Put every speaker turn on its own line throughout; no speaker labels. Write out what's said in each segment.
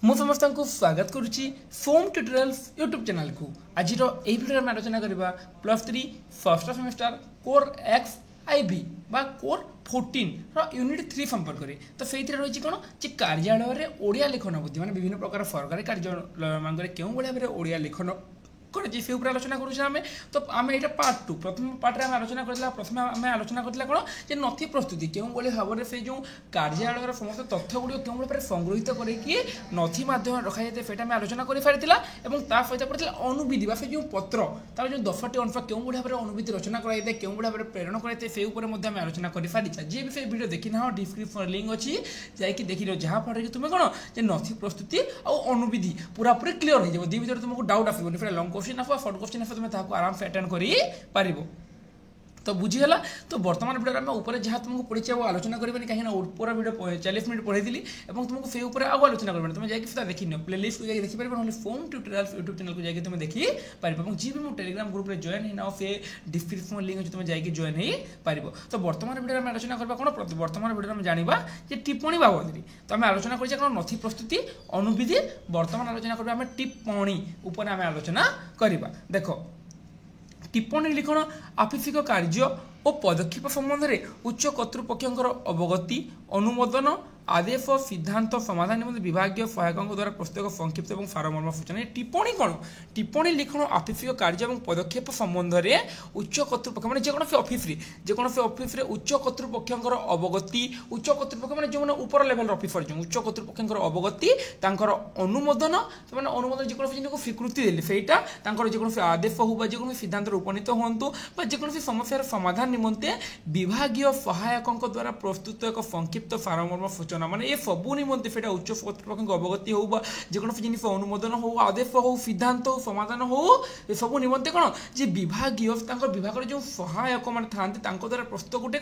ମୁଁ ସମସ୍ତଙ୍କୁ ସ୍ୱାଗତ କରୁଛି ଫୋମ୍ ଟ୍ୟୁଟୋରିଆଲ୍ସ ୟୁଟ୍ୟୁବ୍ ଚ୍ୟାନେଲକୁ। ଆଜିର ଏହି ଭିଡ଼ିଓରେ ଆମେ ଆଲୋଚନା କରିବା +3 first semester core X IV ବା କୋର୍ 14 ୟୁନିଟ୍ 3 ସମ୍ପର୍କରେ। ତ ସେଇଥିରେ ରହିଛି କ'ଣ ଯେ କାର୍ଯ୍ୟାଳୟରେ ଓଡ଼ିଆ ଲେଖନ ବୁଦ୍ଧି ମାନେ ବିଭିନ୍ନ ପ୍ରକାର ସରକାରୀ କାର୍ଯ୍ୟାଳୟମାନଙ୍କରେ କେଉଁ ଭଳି ଭାବରେ ଓଡ଼ିଆ ଲେଖନ କରାଯାଏ ସେ ଉପରେ ଆଲୋଚନା କରୁଛେ ଆମେ। ତ ଆମେ ଏଇଟା ପାର୍ଟ 2 ପ୍ରଥମ ପାର୍ଟରେ ଆମେ ଆଲୋଚନା କରିଥିଲା କ'ଣ ଯେ ନଥି ପ୍ରସ୍ତୁତି କେଉଁଭଳି ଭାବରେ ସେ ଯେଉଁ କାର୍ଯ୍ୟାଳୟର ସମସ୍ତ ତଥ୍ୟ ଗୁଡ଼ିକ କେଉଁଭଳି ଭାବରେ ସଂଗୃହୀତ କରିକି ନଥି ମାଧ୍ୟମରେ ରଖାଯାଇଥାଏ ସେଇଟା ଆମେ ଆଲୋଚନା କରିପାରିଥିଲା। ଏବଂ ତା ସହିତ ପଡ଼ିଥିଲା ଅନୁବିଧି ବା ସେ ଯେଉଁ ପତ୍ର ତାର ଯେଉଁ 10ଟି ଅଂଶ କେଉଁଭଳି ଭାବରେ ଅନୁବିଧି ରଚନା କରାଯାଇଥାଏ କେଉଁଭଳି ଭାବରେ ପ୍ରେରଣ କରାଯାଇଥାଏ ସେ ଉପରେ ମଧ୍ୟ ଆମେ ଆଲୋଚନା କରିପାରିଛେ। ଯିଏ ବି ସେ ଭିଡ଼ିଓ ଦେଖିନାହ ଡିସ୍କ୍ରିପ୍ସନ୍ ଲିଙ୍କ୍ ଅଛି ଯାଇକି ଦେଖିନିଅ, ଯାହାଫଳରେ କି ତୁମେ କ'ଣ ଯେ ନଥି ପ୍ରସ୍ତୁତି ଆଉ ଅନୁବିଧି ପୁରାପୁରି କ୍ଲିୟର ହେଇଯିବ। ଦୁଇ ଭିତରେ ତୁମକୁ ଡାଉଟ୍ ଆସିବନି, ସେଇଟା ଲଙ୍ଗ क्वेश्चन आसो सर्ट क्वेश्चन आसो तुम ताको आराम से अटेंड करि पारिबो। तो बुझीगला। तो वर्तमान भिडियो आम ऊपर जहाँ तुमको पढ़ी आलोचना करेंगे कहीं ऊपर भिडियो 40 मिनट पढ़ाई और तुमको से ऊपर आगे आलोचना करेंगे तुम जाकि देखी नियो प्लेलिस्ट को जाकि देखिपार ना फोम ट्यूटोरियल्स यूट्यूब चैनल को जाकि तुम देखिपार और जी भी मो टेलीग्राम ग्रुप में जॉइन ही ना से डिस्क्रिप्शन लिंक अच्छे तुम जाकि जॉइन ही पार। तो वर्तमान भिडियो आम आलोचना करवा कौन वर्तमान भिडियो आम जाना जे टिप्पणी बाबद तो आम आलोचना कर नथि प्रस्तुति अनुविधि। वर्तमान आलोचना करवा आम टिप्पणी उपर आम आलोचना करवा। देख टिप्पणी लिखण आपेक्षिक कार्य और पदक्षेप संबंध में उच्च कर्तृपक्षर अवगति अनुमोदन आदेश और सिद्धांत समाधान निम्न विभागीय सहायकों द्वारा प्रस्तुत संक्षिप्त और सारमर्म सूचना। टिप्पणी कौन टिप्पणी लिखण आपेक्षिक कार्य और पदक्षेप संबंध में उच्च कर्तृपक्ष मैंने जेकोसी ऑफिस उच्च कर्तृपक्षर अवगति उच्च कर्तृपक्ष मैंने जो ऊपर लेवल ऑफिसर जो उच्च कर्तृपक्षर अवगति अनुमोदन से अनुमोदन जेकोसी जिनको स्वीकृति देले सेटा जेकोसी आदेश हो जेकोसी सिद्धांत उपनीत हूँ जेकोसी समस्यार समाधान निमंते विभागीय सहायकों द्वारा प्रस्तुत एक संक्षिप्त सारमर्म सूचना माने ये सबू निमंते से उच्च कर्तृपक्ष अवगति हो जेकोसी जिनिस अनुमोदन हो आदेश हो सिद्धांत हो समाधान हो ये सबू निमंते कौन जे विभागीय विभाग जो सहायक मैंने था द्वारा प्रस्तुत गोटे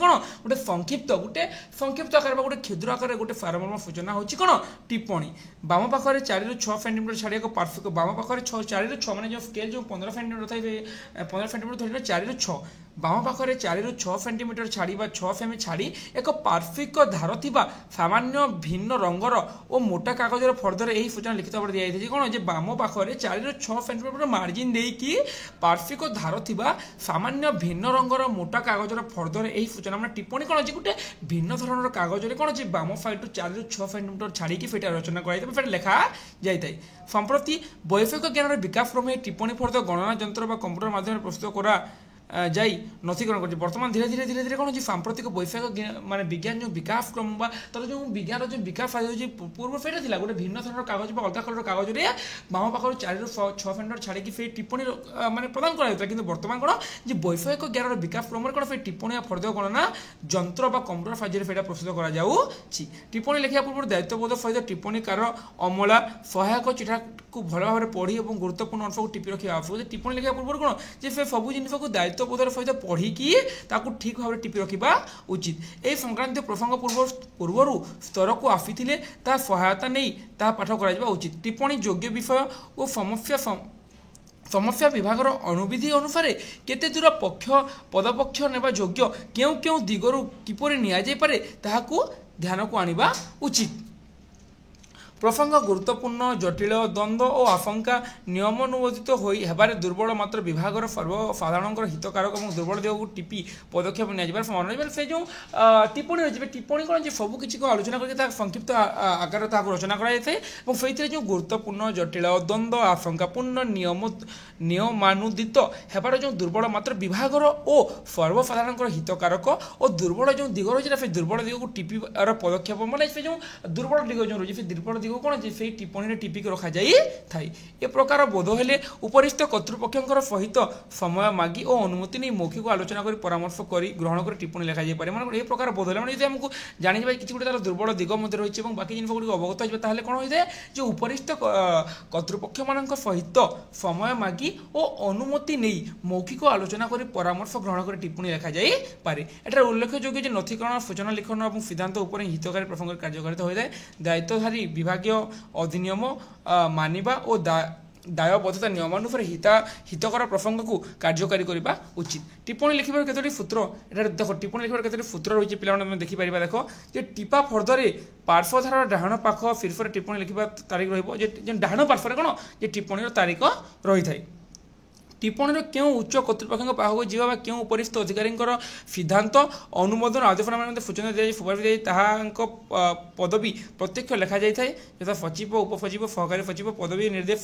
संक्षिप्त आकार गोटे क्षुद्र आकार गोटे सारमर्म सूचना होची कौन टिप्पणी। बाम पाखे 4 ରୁ 6 सेंटीमीटर छाड़ी एक पार्श्विक बाम पाखे 4 ରୁ 6 मैंने जो स्केल जो 15 सेंटीमीटर था 15 सेंटीमीटर धरना 4 ରୁ 6 बाम पाखे 4 ରୁ 6 सेंटीमीटर छाड़ी 6 सेमी छाड़ी एक पार्श्विक धार थिबा सामान्य भिन्न रंगर और मोटा कागजर फर्दर यही सूचना लिखित भाव दिया जाए कौन जे बाम पाखे 4 ରୁ 6 सेंटीमीटर मार्जिन देकी पार्श्विक धार थिबा सामान्य भिन्न रंगर मोटा कागजर फर्दर यही सूचना मैंने टिप्पणी कौन जे गोटे भिन्न धरणर कागजरे कौन जे बाम साइड 4 ରୁ 6 सेंटीमीटर छाड़ी रचना कर लिखा जाए। संप्रति वैषयिक ज्ञान विकास क्रम टिप्पणी फर्दर गणना यंत्र व कंप्यूटर माध्यम प्रस्तुत करा जाई नथीकरण कर बर्तमान धीरे धीरे कौन सांप्रतिक वैषयिक माने विज्ञान जो विकास क्रम तर जो विज्ञान जो विकास पूर्व से गोटे भिन्न धरण कागज अलग कलर कागज बाम पाखर 4 ରୁ 6 सेंटीमीटर छाड़ी से टिप्पणी माने प्रदान कराया कि बर्तमान कौन जो वैषयिक ज्ञान विकास क्रम कौन से टिप्पणी फर्दर गणना यंत्र व कंप्यूटर साहाय्य प्रस्तुत कर टिप्पणी लिखा पूर्व दायित्वबोध सहित टिप्पणीकार अमला सहायक चिठा को भल भाव पढ़ी और गुरुत्वपूर्ण अंश को टिपि रखा आवश्यक। टिप्पणी लिखा पूर्व कौन जे सब जिन को दायित्वबोधर सहित पढ़ी ठीक भाव टिपि रखा उचित। यह संक्रांत प्रसंग पूर्वर स्तर को आसी सहायता नहीं पाठ करा उचित। टिप्पणी योग्य विषय और समस्या विभाग अनुविधि अनुसार केते दूर पक्ष पदपक्ष नेबा योग्य क्यों क्यों दिगरु किपरि निया जाय पारे ताहाकु ध्यान को आनिबा उचित। प्रसंग गुरुत्वपूर्ण जटिल द्वंद्व और आशंका नियमानुमोदित होबार दुर्बल मात्र विभाग सर्वसाधारण हितकारक और दुर्बल दिग को टिपि पदक्षेप नि से जो टिप्पणी रही टिप्पणी कौन सबकि को आलोचना करके संक्षिप्त आकार रचना कराई जो गुरुत्वपूर्ण जटिल द्वंद्व आशंकापूर्ण नियमानुदित होबार जो दुर्बल मात्र विभाग और सर्वसाधारण हितकारक और दुर्बल जो दिग रही है दुर्बल दिग को टिपार पदक्षेप माने से जो दुर्बल दिग जो रही है दुर्बल कौन से टिप्पणी टिपिक रखा जाए ए प्रकार बोध हेले उपरिस्थ कर्तृपक्षर सहित समय मागी और अनुमति नहीं मौखिक आलोचना कर परामर्श कर ग्रहण कर टिप्पणी लिखा जाए माने ए प्रकार बोध है मैंने आमको जाना कि गोटे दुर्बल दिग मध्य रही है बाकी जिन गुड़ अवगत हो कौन होता है जो उपरिस्थ कर्तृपक्ष मान सहित समय मागी और अनुमति नहीं मौखिक आलोचना कर परामर्श ग्रहण कर टिप्पणी लिखा जाए पारे। एटार उल्लेखयोग्य नथीकरण सूचना लिखन और सिद्धांत उपर हितकारी प्रसंग कार्यकारिता होता है। दायित्वधारी विभाग अधिनियम मानिबा और ଦାୟବଦ୍ଧତା ନିୟମାନୁସାରେ ହିତକର ପ୍ରସଙ୍ଗକୁ କାର୍ଯ୍ୟକାରୀ କରିବା ଉଚିତ। ଟିପ୍ପଣୀ ଲେଖିବାର କେତୋଟି ସୂତ୍ର ଏଠାରେ ଦେଖ ଟିପ୍ପଣୀ ଲେଖିବାର କେତୋଟି ସୂତ୍ର ରହିଛି ପିଲାମାନେ ଆମେ ଦେଖିପାରିବା। ଦେଖ ଯେ ଟିପା ଫର୍ଦ୍ଦରେ ପାର୍ଶ୍ୱଧାରର ଡାହାଣ ପାଖ ଶୀର୍ଷରେ ଟିପ୍ପଣୀ ଲେଖିବା ତାରିଖ ରହିବ ଯେ ଡାହାଣ ପାର୍ଶ୍ୱରେ କ'ଣ ଯେ ଟିପ୍ପଣୀର ତାରିଖ ରହିଥାଏ। টিপ্পণীর কেউ উচ্চ কর্তৃপক্ষের পাখক যা বা কেউ উপরিস্থ অধিকারীঙ্কর সিদ্ধান্ত অনুমোদন আদেশনামা নিমন্তে সূচনা দিয়াযাই সুপারিশ দিয়াযাই তাহাঙ্ক পদবী প্রত্যক্ষ লেখা যাইথায় যথা সচিব উপসচিব সহকারী সচিব পদবী নির্দেশ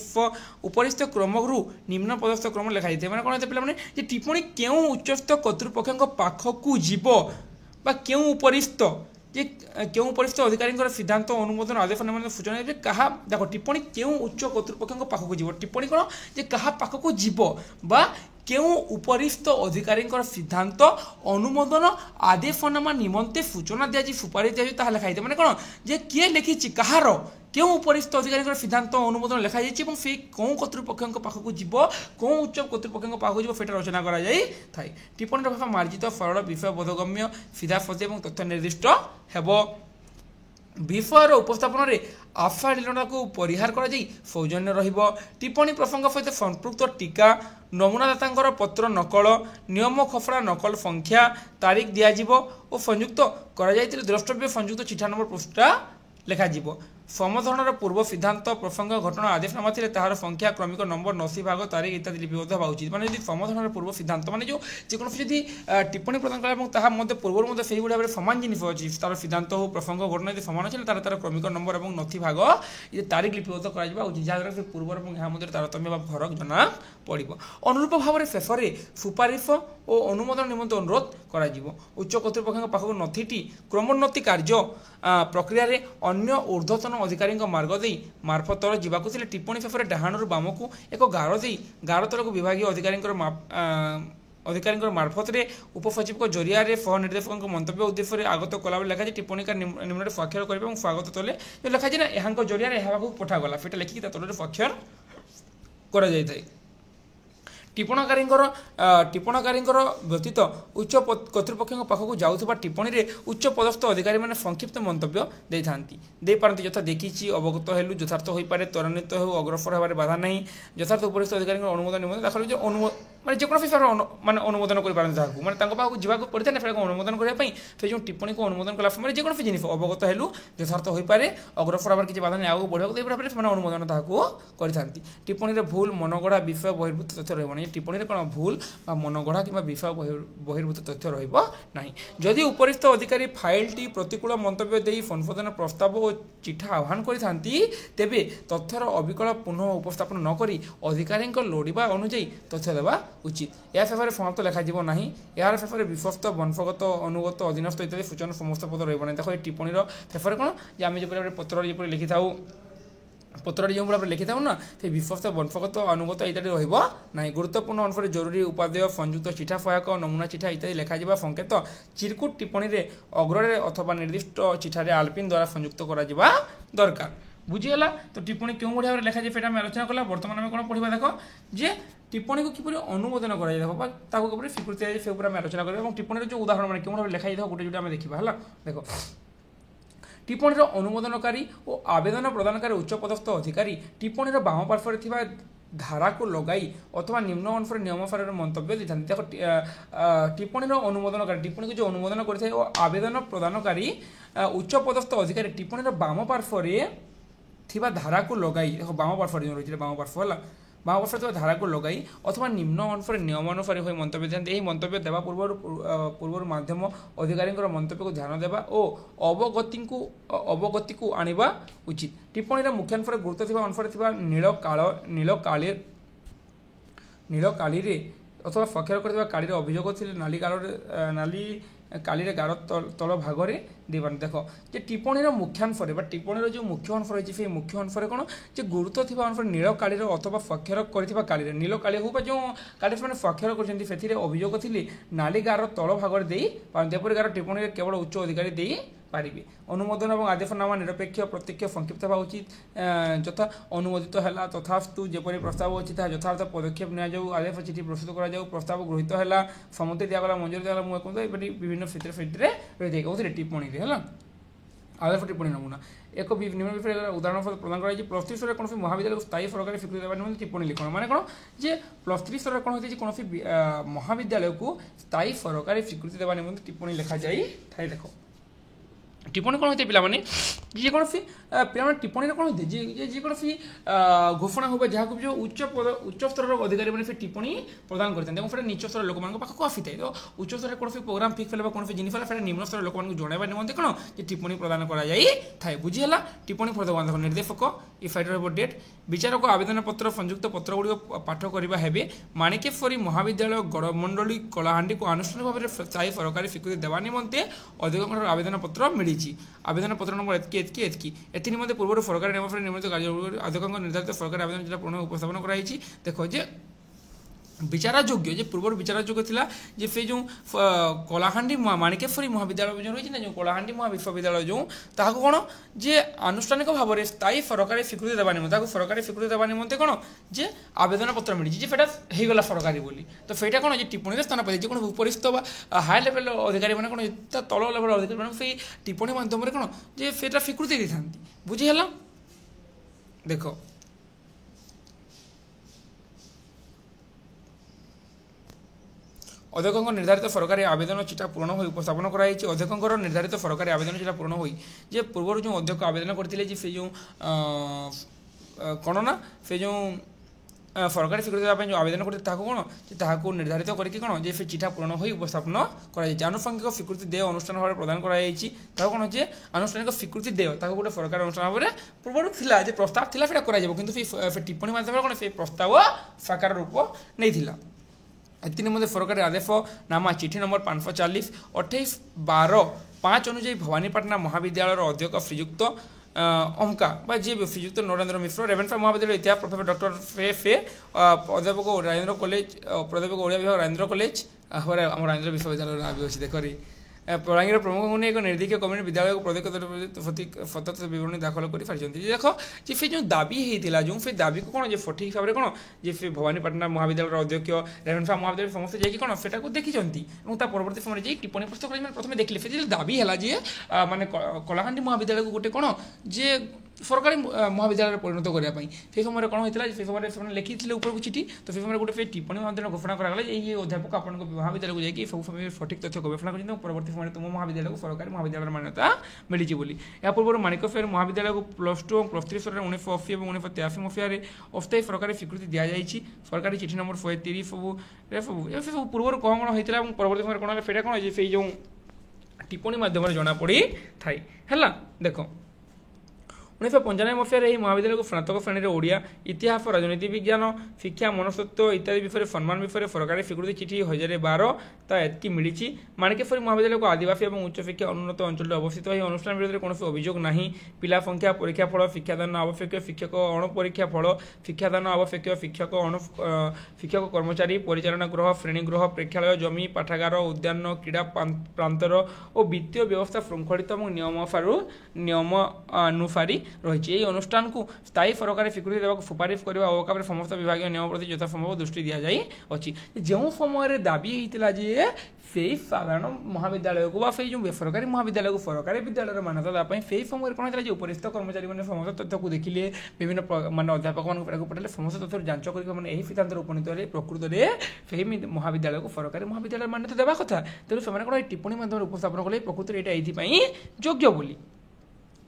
উপরিস্থ ক্রমরু নিম্ন পদস্থ ক্রম লেখা যাইথায় মানে কোণ হইছে পিলামানে যে টিপ্পণী কেউ উচ্চস্থ কর্তৃপক্ষের পাখক যাব বা কেউ উপরিস্থ যে কেউ উপরিস্থ অধিকারীঙ্কর সিদ্ধান্ত অনুমোদন আদেশ নিমন্তে সূচনা দেবে কাহা দেখো টিপ্পণী কেউ উচ্চ কর্তৃপক্ষের পাখক যাব টিপ্পণী কোণ যে কাহা পাখক যাব বা কেউ উপরিস্থ অধিকারীঙ্কর সিদ্ধান্ত অনুমোদন আদেশনামা নিমন্তে সূচনা দিয়াযাই সুপারিশ দিয়াযাই তাহা লেখা যাইছে মানে কোণ যে কিয়ে লিখিছি কাহার কেউ উপরিস্থ অধিকারীঙ্কর সিদ্ধান্ত অনুমোদন লেখা যাইছে এবং সেই কেউ কর্তৃপক্ষের পাখক যাব কেউ উচ্চ কর্তৃপক্ষের পাখক যাব সেটা রচনা করা যাই থাকে। টিপ্পণীর ভাষা মার্জিত সরল বিষয় বোধগম্য সিধা সহজ এবং তথ্য নির্দিষ্ট ହେବ। বিষয়ের উপস্থাপনের আফালীনতাকে পরিহার করা যাই সৌজন্য রহিব। টিপ্পণী প্রসঙ্গ সহিত সম্পৃক্ত টিকা নমুনাদাতাঙ্কর পত্র নকল নিয়ম খসড়া নকল সংখ্যা তারিখ দিয়াଯିବ ও সংযুক্ত করা যাইতিলে দ্রষ্টব্য সংযুক্ত চিঠা নম্বর পৃষ্ঠা লেখাଯିବ। সমধরণের পূর্ব সিদ্ধান্ত প্রসঙ্গ ঘটনা আদেশনামা ଥିଲେ তাহার সংখ্যা ক্রমিক নম্বর নসি ভাগ তারিখ ইত্যাদি লিপিবদ্ধ হওয়া উচিত। মানে যদি সমধরণের পূর্ব সিদ্ধান্ত মানে যেকোনসি যদি টিপ্পণী প্রদান করা এবং তাহার মধ্যে পূর্বর মধ্যে সেইভাবে ভাবে সমান জিনিস অছি তার সিদ্ধান্ত হোক প্রসঙ্গ ঘটনা যদি সমান আছে তার ক্রমিক নম্বর এবং নথি ভাগ তারিখ লিপিবদ্ধ করা উচিত যাদ্ୱାରା ସେ ପୂର୍ବର ଏବଂ ଏହା ମଧ୍ୟରେ ତାରତମ୍ୟ ବା ଫରକ ଜଣା ପଡ଼ିବ। ଅନୁରୂପ ଭାବରେ ଶେଷରେ ସୁପାରିଶ ଓ ଅନୁମୋଦନ ନିମନ୍ତେ ଅନୁରୋଧ କରାଯିବ। ଉଚ୍ଚ କର୍ତ୍ତୃପକ୍ଷଙ୍କ ପାଖକୁ ନଥିଟି କ୍ରମୋନ୍ନତି କାର୍ଯ୍ୟ ପ୍ରକ୍ରିୟାରେ ଅନ୍ୟ ঊର୍ଧ୍ୱତନ ଅଧିକାରୀଙ୍କ ମାର୍ଗ ଦେଇ ମାର୍ଫତ ତଳ ଯିବାକୁ ଥିଲେ ଟିପ୍ପଣୀ ଶେଷରେ ଡାହାଣରୁ ବାମକୁ ଏକ ଗାର ଦେଇ ଗାର ତଳକୁ ବିଭାଗୀୟ ଅଧିକାରୀଙ୍କର ମାର୍ଫତରେ ଉପସଚିବଙ୍କ ଜରିଆରେ ସହନିର୍ଦ୍ଦେଶକଙ୍କ ମନ୍ତବ୍ୟ ଉଦ୍ଦେଶ୍ୟରେ ଆଗତ କଲାବେଳେ ଲେଖାଯାଏ ଟିପ୍ପଣୀକାର ନିମ୍ନରେ ସ୍ୱାକ୍ଷର କରିବେ ଏବଂ ସ୍ୱାଗତ ତଳେ ଯେଉଁ ଲେଖାଯାଏ ନା ଏହାଙ୍କ ଜରିଆରେ ଏହା ପାଖକୁ ପଠାଗଲା ସେଟା ଲେଖିକି ତା ତଳରେ ସ୍ୱାକ୍ଷର କରାଯାଇଥାଏ। টিপ্পণকারীঙ্কর ব্যতীত উচ্চ কর্তৃপক্ষଙ୍କ পাখକୁ যাଉଥିବା ଟିପ୍ପଣୀରେ ଉଚ୍ଚ ପଦସ୍ଥ ଅଧିକାରୀମାନେ ସଂକ୍ଷିପ୍ତ ମନ୍ତବ୍ୟ ଦେଇପାରନ୍ତି ଯଥା ଦେଖିଛି ଅବଗତ ହେଲୁ ଯଥାର୍ଥ ହୋଇପାରେ ତ୍ୱରାନ୍ୱିତ ହେଉ ଅଗ୍ରସର ହେବାରେ ବାଧା ନାହିଁ ଯଥାର୍ଥ ଉପରିସ୍ଥ ଅଧିକାରୀଙ୍କ ଅନୁମୋଦନ ନିମନ୍ତେ ଦାଖଲ ଯେ ମାନେ ଯେକୌଣସି ମାନେ ଅନୁମୋଦନ କରିପାରନ୍ତି ତାହାକୁ ମାନେ ତାଙ୍କ ପାଖକୁ ଯିବାକୁ ପଡ଼ିଥାଏ ନା ସେଟାକୁ ଅନୁମୋଦନ କରିବା ପାଇଁ ସେ ଯେଉଁ ଟିପ୍ପଣୀକୁ ଅନୁମୋଦନ କଲା ସମୟରେ ଯେକୌଣସି ଜିନିଷ ଅବଗତ ହେଲୁ ଯଥାର୍ଥ ହୋଇପାରେ ଅଗ୍ରସର ହେବାର କିଛି ବାଧା ନାହିଁ ଆଗକୁ ବଢ଼ିବାକୁ ଏହିପରି ଭାବରେ ସେମାନେ ଅନୁମୋଦନ ତାହାକୁ କରିଥାନ୍ତି। ଟିପ୍ପଣୀରେ ଭୁଲ ମନଗଢ଼ା ବିଷୟ ବହିର୍ଭୂତ ତଥ୍ୟ ରହିବ ନାହିଁ। ଟିପ୍ପଣୀରେ କ'ଣ ଭୁଲ ବା ମନଗଢ଼ା କିମ୍ବା ବିଷୟ ବହିର୍ଭୂତ ତଥ୍ୟ ରହିବ ନାହିଁ। ଯଦି ଉପରିସ୍ଥ ଅଧିକାରୀ ଫାଇଲଟି ପ୍ରତିକୂଳ ମନ୍ତବ୍ୟ ଦେଇ ସଂଶୋଧନ ପ୍ରସ୍ତାବ ଓ ଚିଠା ଆହ୍ୱାନ କରିଥାନ୍ତି ତେବେ ତଥ୍ୟର ଅବିକଳ ପୁନଃ ଉପସ୍ଥାପନ ନ କରି ଅଧିକାରୀଙ୍କ ଲୋଡ଼ିବା ଅନୁଯାୟୀ ତଥ୍ୟ ଦେବା ଉଚିତ। ଏହା ଶେଷରେ ସମାପ୍ତ ଲେଖାଯିବ ନାହିଁ। ଏହାର ଶେଷରେ ବିଶ୍ୱସ୍ତ ବଂଶଗତ ଅନୁଗତ ଅଧୀନସ୍ଥ ଇତ୍ୟାଦି ସୂଚନା ସମସ୍ତ ପଦ ରହିବ ନାହିଁ। ଦେଖ ଏ ଟିପ୍ପଣୀର ଶେଷରେ କ'ଣ ଯେ ଆମେ ଯେପରି ଭାବରେ ପତ୍ରରେ ଯେପରି ଲେଖିଥାଉ ପତ୍ରରେ ଯେଉଁ ଭାବରେ ଲେଖିଥାଉ ନା ସେ ବିଶ୍ୱସ୍ତ ବଂଶଗତ ଅନୁଗତ ଇତ୍ୟାଦି ରହିବ ନାହିଁ। ଗୁରୁତ୍ୱପୂର୍ଣ୍ଣ ଅନୁସାରେ ଜରୁରୀ ଉପାଦେୟ ସଂଯୁକ୍ତ ଚିଠା ସହାୟକ ନମୁନା ଚିଠା ଇତ୍ୟାଦି ଲେଖାଯିବା ସଂକେତ ଚିରକୁଟ ଟିପ୍ପଣୀରେ ଅଗ୍ରରେ ଅଥବା ନିର୍ଦ୍ଦିଷ୍ଟ ଚିଠାରେ ଆଲପିନ୍ ଦ୍ୱାରା ସଂଯୁକ୍ତ କରାଯିବା ଦରକାର। ବୁଝିଗଲା ତ ଟିପ୍ପଣୀ କେଉଁ ଭଳି ଭାବରେ ଲେଖାଯାଏ ସେଇଟା ଆମେ ଆଲୋଚନା କଲା। ବର୍ତ୍ତମାନ ଆମେ କ'ଣ ପଢ଼ିବା ଦେଖ ଯେ ଟିପ୍ପଣୀକୁ କିପରି ଅନୁମୋଦନ କରାଯାଏ ଦେଖ ବା ତାକୁ କିପରି ସ୍ୱୀକୃତି ଦିଆଯାଏ ସେ ଉପରେ ଆମେ ଆଲୋଚନା କରିବା ଏବଂ ଟିପ୍ପଣୀର ଯେଉଁ ଉଦାହରଣ ମାନେ କେଉଁ ଭାବରେ ଲେଖାଯାଇଥିବ ଗୋଟେ ଯୋଉଟା ଆମେ ଦେଖିବା ହେଲା। ଦେଖ টিপ্পণীর অনুমোদনকারী ও আবেদন প্রদানকারী উচ্চপদস্থ অধিকারী টিপ্পণীর বাম পার্শ্বরে থিবা ধারাকু লগাই অথবা নিম্ন অনুসারে নিয়মানুসারে মন্তব্য দিয়েছেন। দেখো টিপ্পণীর অনুমোদনকারী টিপ্পণীকে যে অনুমোদন করে ও আবেদন প্রদানকারী উচ্চপদস্থ অধিকারী টিপ্পণীর বাম পার্শ্বরে থিবা ধারাকু লগাই দেখো বাম পার্শ্বরে রয়েছে বাম পার্শ্ব হল বাম পার্শ্বরে থিবা ধারাকু লগাই অথবা নিম্ন অনুসারে নিয়মানুসারে হয়ে মন্তব্য দিয়েছেন। এই মন্তব্য দেওয়া পূর্বর মাধ্যম ଅଧିକାରୀଙ୍କର ମନ୍ତବ୍ୟକୁ ଧ୍ୟାନ ଦେବା ଓ ଅବଗତିକୁ ଆଣିବା ଉଚିତ। ଟିପ୍ପଣୀର ମୁଖ୍ୟାଂଶରେ ଗୁରୁତ୍ୱ ଥିବା ଅଂଶରେ ଥିବା ନୀଳ କାଳିରେ ଅଥବା ସ୍ୱାକ୍ଷର କରିଥିବା କାଳିରେ ଅଭିଯୋଗ ଥିଲେ ନାଲି କାଳିରେ ଗାର ତଳ ଭାଗରେ ଦେଇପାରନ୍ତି। ଦେଖ ଯେ ଟିପ୍ପଣୀର ମୁଖ୍ୟାଂଶରେ ବା ଟିପ୍ପଣୀର ଯେଉଁ ମୁଖ୍ୟ ଅଂଶ ରହିଛି ସେହି ମୁଖ୍ୟ ଅଂଶରେ କ'ଣ ଯେ ଗୁରୁତ୍ୱ ଥିବା ଅଂଶରେ ନୀଳ କାଳିର ଅଥବା ସ୍ୱାକ୍ଷର କରିଥିବା କାଳିରେ ନୀଳ କାଳି ହେଉ ବା ଯେଉଁ କାଳିରେ ସେମାନେ ସ୍ୱାକ୍ଷର କରିଛନ୍ତି ସେଥିରେ ଅଭିଯୋଗ ଥିଲେ ନାଲି ଗାର ତଳ ଭାଗରେ ଦେଇପାରନ୍ତି। ଏପରି ଗାର ଟିପ୍ପଣୀରେ କେବଳ ଉଚ୍ଚ ଅଧିକାରୀ ଦେଇପାରିବେ। ଅନୁମୋଦନ ଏବଂ ଆଦେଶନାମା ନିରପେକ୍ଷ ପ୍ରତ୍ୟକ୍ଷ ସଂକ୍ଷିପ୍ତ ହେବା ଉଚିତ। ଯଥା ଅନୁମୋଦିତ ହେଲା ତଥାସ୍ତୁ ଯେପରି ପ୍ରସ୍ତାବ ଅଛି ତାହା ଯଥାର୍ଥ ପଦକ୍ଷେପ ନିଆଯାଉ ଆଦେଶ ଚିଠି ପ୍ରସ୍ତୁତ କରାଯାଉ ପ୍ରସ୍ତାବ ଗୃହୀତ ହେଲା ସମ୍ମତି ଦିଆଗଲା ମଞ୍ଜୁରୀ ଦିଆଗଲା ମୁଁ ଏପରି ବିଭିନ୍ନ ସେଥିରେ ରହିଥାଏ କହୁଥିଲେ ଟିପ୍ପଣୀରେ ହେଲା। आदर्श टिप्पणी नमूना एक निम्न विषय उदाहरण प्रदान कर +3 स्तर कौन महाविद्यालय को स्थायी सरकारी स्वीकृति देवा निम्न टिप्पणी लिखण माने कौन जे +3 स्तर कौन होती कौन महाविद्यालय को स्थायी सरकारी स्वीकृति देवा निम्न टिप्पणी लिखा जाए थाए देख टिप्पणी कौन होते पे जे कौन पे टिप्पणी कौन होते जे कौन घोषणा हो जहाँ जो उच्च स्तर अधिकारी मैंने टिप्पणी प्रदान करते नीच स्तर लोक पाखक आसी था तो उच्च स्तर कौन प्रोग्राम फिक्स है कौन जिन निम्न स्तर लोक जनवा निमंते कौन टिप्पणी प्रदान कर बुझीगला टिप्पणी प्रदान निर्देशक इफाइटर डेट विचारक आवेदन पत्र संयुक्त पत्र गुड़िक पाठ करवा है माणिकेश्वरी महाविद्यालय गड़मंडली कलाहांडी को आनुष्ठानिक भाव में स्थायी सरकारी स्वीकृति देवा निमंते अधिक आवेदन पत्र मिली आवेदन पत्र नंबर एथि निमंते पूर्व सरकारी नियम निर्मित कार्य अधिक निर्धारित सरकारी आवेदन जिला पूर्ण उपस्थापन कराई देख जे विचारयोग्य जे पूर्व विचारयोग्य थिला जे से जो कलाहांडी माणिकेश्वरी महाविद्यालय जो रही जो कलाहांडी महाविश्वविद्यालय जो ताको कौन जे आनुष्ठानिक भाव में स्थायी सरकारी स्वीकृति देवा निमंते सरकारी स्वीकृति देवा निमंते कौन जे आवेदन पत्र मिली होगला सरकारी बोली तो फेटा कौन टिप्पणी स्थान पाई कौन उपरिस्थ हाई लेवल अधिकारी मैंने कौन तल लेवल अधिकारी मैंने से टिप्पणी माध्यम कौन जे फेटा स्वीकृति दी था बुझीगला देख अध्यक्ष निर्धारित सरकारी आवेदन चिठा पूर्ण हो उपस्थापन कराई अध्यक्ष निर्धारित सरकारी आवेदन चिठा पूर्ण हो जे पूर्व जो अध्यक्ष आवेदन करते से जो कौन ना से जो सरकारी स्वीकृति देवाई जो आवेदन करते कौन निर्धारित करके कौन जे चिठा पूर्ण हो उपस्थापन कर आनुषंगिक स्वीकृति देय अनुष्ठान भाव प्रदान कर कौन जे आनुष्ठानिक स्वीकृति देय गोटे सरकारी अनुष्ठान भाव में पूर्व थिला जे प्रस्ताव थिला सेटा करा किंतु टिप्पणी माध्यम कौन से प्रस्ताव साकार रूप नहीं एति निमंते सरकारी आदेश नामा चिठी नंबर 540 28/12/5 अनुଯାयी भवानीपाटना महाविद्यालय अध्यक्ष श्रीयुक्त ओमका जी श्रीयुक्त नरेंद्र मिश्र रेवेन्सा महाविद्यालय इतिहास प्रोफेसर डॉक्टर फे अध्यापक राजेंद्र कॉलेज प्राध्यापक ओडिया विभाग राजेंद्र कॉलेज आम राजेंद्र विश्वविद्यालय नाम भी अच्छी देखरी बलांगीर प्रमुख ने एक निर्दीय कमिटी विद्यालय को प्रत्येक सतत विवरणी दाखल कर सारी देख जे से जो दाबी होता जो से दाबी को कौन सठिक भाव में कौन जे से भवानीपाटना महाविद्यालय अध्यक्ष रेवेन्सा महाविद्यालय समस्त जाकि कौन से देखी परवर्त समय जाए टिप्पणी प्रस्तुत कर प्रथम देखिले से दाबी है जे माने कलाहांडी महाविद्यालय को गोटे कौन जे सरकारी महाविद्यालय परिणत करने से समय कौन होता है से समय लिखी ऊपर चिठी तो से समय गोटे टिप्पणी माध्यम घोषणा कराला ये अध्यापक आप महाविद्यालय को जाकि सब समय सठिक तथ्य गवेषणा कर परवर्त समय तुम महाविद्यालय को सरकारी महाविद्यालय मान्यता मिली बोली या पूर्व माणिकेश्वरी महाविद्यालय को +2 और +3 स्तर 1980 और 1983 मसीह अस्थायी सरकारी स्वीकृति दि जाएगी सरकारी चिठी नंबर 130 सब पूर्व कौन कौन होता है परवर्त समय कौन फेटा कौन से जो टिप्पणी माध्यम जना पड़ी थाई है देख 1995 मसीह महाविद्यालय को स्नातक श्रेणी में ओडिया इतिहास राजनीति विज्ञान शिक्षा मनस्तत्व इत्यादि विषय सम्मान विषय सरकारी स्वीकृति चिठी 2012 एतकी मिली माणिकेश्वरी महाविद्यालय को आदिवासी और उच्च शिक्षा अनुन्नत अंचल अवस्थित यह अनुष्ठान विरोध में कौन अभियोग ना पिला संख्या परीक्षा फल शिक्षादान आवश्यक शिक्षक अणपरीक्षा फल शिक्षादान आवश्यक शिक्षक कर्मचारी परिचालना गृह श्रेणीगृह प्रेक्षालय जमी पाठागार उद्यान क्रीड़ा प्रांतर और वित्तीय व्यवस्था श्रृंखलित और नियमानुसारी रही अनुष्ठान को स्थायी सरकारी स्वीकृति देवा सुपारिश करने अवकाश समस्त विभाग नियम प्रति यथासंभव दृष्टि दि जाए जो समय दाबी होता जे से साधारण महाविद्यालय को जो बेसरकारी महाविद्यालय को सरकारी विद्यालय मान्यता देवाई से समय कौन होता है उपरिस्थ कर्मचारी मैंने समस्त तथ्य को देखिले विभिन्न मान अध्यापक मान पठाले समस्त तथ्य जांच कर सिद्धांत उपनीत प्रकृत में से महाविद्यालय को सरकारी महाविद्यालय मान्यता देवा कथा तेणु से कौन टिप्पणी माध्यम उपस्थापन कले प्रकृत में यहाँ योग्य बोली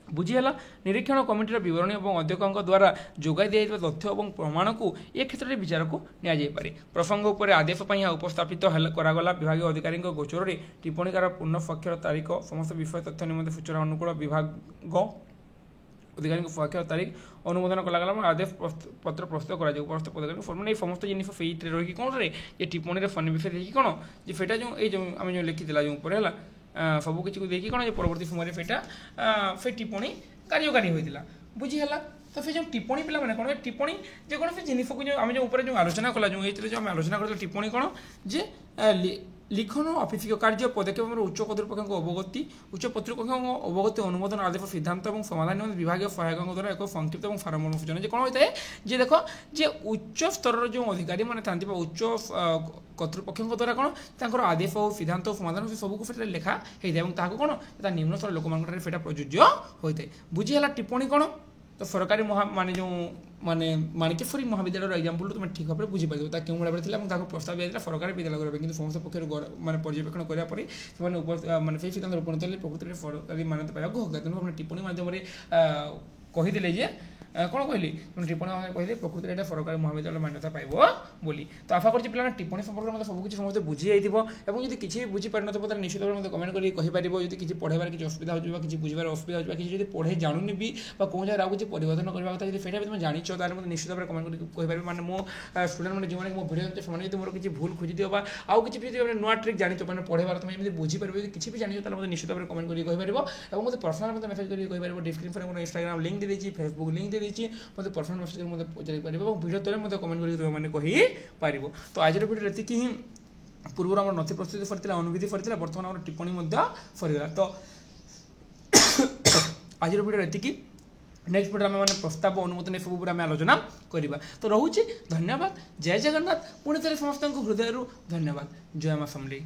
बुझीगला निरीक्षण कमिटर बरणी और अध्यक्ष द्वारा जोगाई दिया तथ्य और प्रमाण को ए क्षेत्र में विचार को निपे प्रसंग उपर आदेश उपस्थापित करागला विभाग अधिकारी गोचर में टिप्पणीकार पूर्ण स्वाक्षर तारीख समस्त विषय तथ्य निम्ते सूचना अनुकूल विभाग अधिकारी स्वाक्षर तारीख अनुमोदन कलागला आदेश पत्र प्रस्तुत कर फर्म समस्त जिन से रही कौन रे टिप्पणी सन्निवेश देखिए कौन जो फेटा जो आम जो लिखी जो ऊपर है सबकि देखिए कौन परवर्त समय फेटा से टिप्पणी कार्यकारी होता बुझीगला तो से जो टिप्पणी पिला मैंने कौन टिप्पणी जो कौन से जिन को जो आम जो ऊपर जो आलोचना कला जो आम आलोचना कर टिप्पणी कौन जे লিখন ও অফিসীয় কার্য পদক্ষেপ উচ্চ কর্তৃপক্ষ অবগতি উচ্চ কর্তৃপক্ষ অবগতি অনুমোদন আদেশ সিদ্ধান্ত এবং সমাধান নিমন্তে বিভাগীয় সহায়ক দ্বারা এক সংক্ষিপ্ত এবং সারমর্ম সূচনা যে কোণ হয়ে যে দেখ যে উচ্চ স্তরের যে অধিকারী মানে থাকে বা উচ্চ কর্তৃপক্ষ দ্বারা কোণ তাঁর আদেশ হোক সিদ্ধান্ত সমাধান সে সবুক সেটা লেখা হয়ে থাকে এবং তাকে কোণ তা নিম্ন স্তর লোক সেটা প্রযোজ্য হয়ে থাকে বুঝিগলা টিপ্পণী কোণ তো সরকারি মানে যে মানে মানিকেশ্বরী মহাবিদ্যালয়ের এক্সাম্পল তুমি ঠিক ভাবে বুঝিপার তা কেউ ভাবে লা এবং তাকে প্রস্তাব দিয়েছিল সরকারি বিদ্যালয় করা কিন্তু সমস্ত পক্ষের মানে পর্যবেক্ষণ করা পরে সে মানে সেই সিদ্ধান্ত উপনীত হলে প্রকৃতির সরকারি মান্যতা পাইବାକୁ হোক তেমন আপনার টিপ্পণী মাধ্যমে কহিদেলে যে কোণ কহিলি টিপ্পণী কহিলে প্রকৃতির এটা সরকারি মহাবিদ্যালয় মান্যতা পাইব বলি তো আশা করছি পিলা টিপ্পণী সম্পর্কে মতো সবকিছু সমস্ত বুঝি যাই এবং যদি কিছু বুঝিপারি নথিব তাহলে নিশ্চিত ভাবে মতো কমেন্ট করে কহিপার যদি কিছু পড়াইবার কিছু অসুবিধা হচ্ছে বা কিছু বুঝবার অসুবিধা হচ্ছে বা কিছু যদি পড়ে জানুনি বি বা কোন জায়গায় আর কিছু পরিবর্তন করা কথা যদি সেটা তুমি জানিছ তাহলে মতো নিশ্চিত ভাবে কমেন্ট করে কহিপারি মানে মো স্টুডেন্ট মানে যে মো ভিডিও দেখছে ସେମାନେ যদি ମୋର କିଛି ভুল খুঁজি দিও বা ଆଉ କିଛି ଯଦି ନୂଆ ଟ୍ରିକ୍ ଜାଣିଛ ମାନେ ପଢ଼େଇବାର তুমি ଏମିତି ବୁଝିପାରିବ ଯଦି କିଛି ବି ଜାଣିଛ ତାହେଲେ ମୋତେ ନିଶ୍ଚିତ ଭାବରେ କମେଣ୍ଟ କରି କହିପାରିବ ଏବଂ ମୋତେ ପର୍ସନାଲ ମୋତେ ମେସେଜ କରି କହିପାରିବ ଡିସ୍କ୍ରିପସନରେ ମୋର ଇନଷ୍ଟାଗ୍ରାମ ଲିଙ୍କ ଦେଇଦେଇଛି ଫେସବୁକ୍ ଲିଙ୍କ ଦେଇଦେଇଛି ମୋତେ ପର୍ସନାଲ ମେସେଜ କରି ମୋତେ ପଚାରି ପାରିବ ଏବଂ ଭିଡ଼ିଓ ତଳେ ମୋତେ କମେଣ୍ଟ କରି ତୁମେ ମାନେ କହିପାରିବ ତ ଆଜିର ଭିଡ଼ିଓରେ ଏତିକି ହିଁ ପୂର୍ବରୁ ଆମର ନଥି ପ୍ରସ୍ତୁତି ସରିଥିଲା ଅନୁଭୂତି ସରିଥିଲା ବର୍ତ୍ତମାନ ଆମର ଟିପ୍ପଣୀ ମଧ୍ୟ ସରିଗଲା ତ ଆଜିର ଭିଡ଼ିଓରେ ଏତିକି नेक्स्ट भिडियो आम प्रस्ताव अनुमोदन सब आम आलोचना करवा तो रोचे धन्यवाद जय जगन्नाथ पुणी थे समस्त हृदय धन्यवाद जय मां समलेई।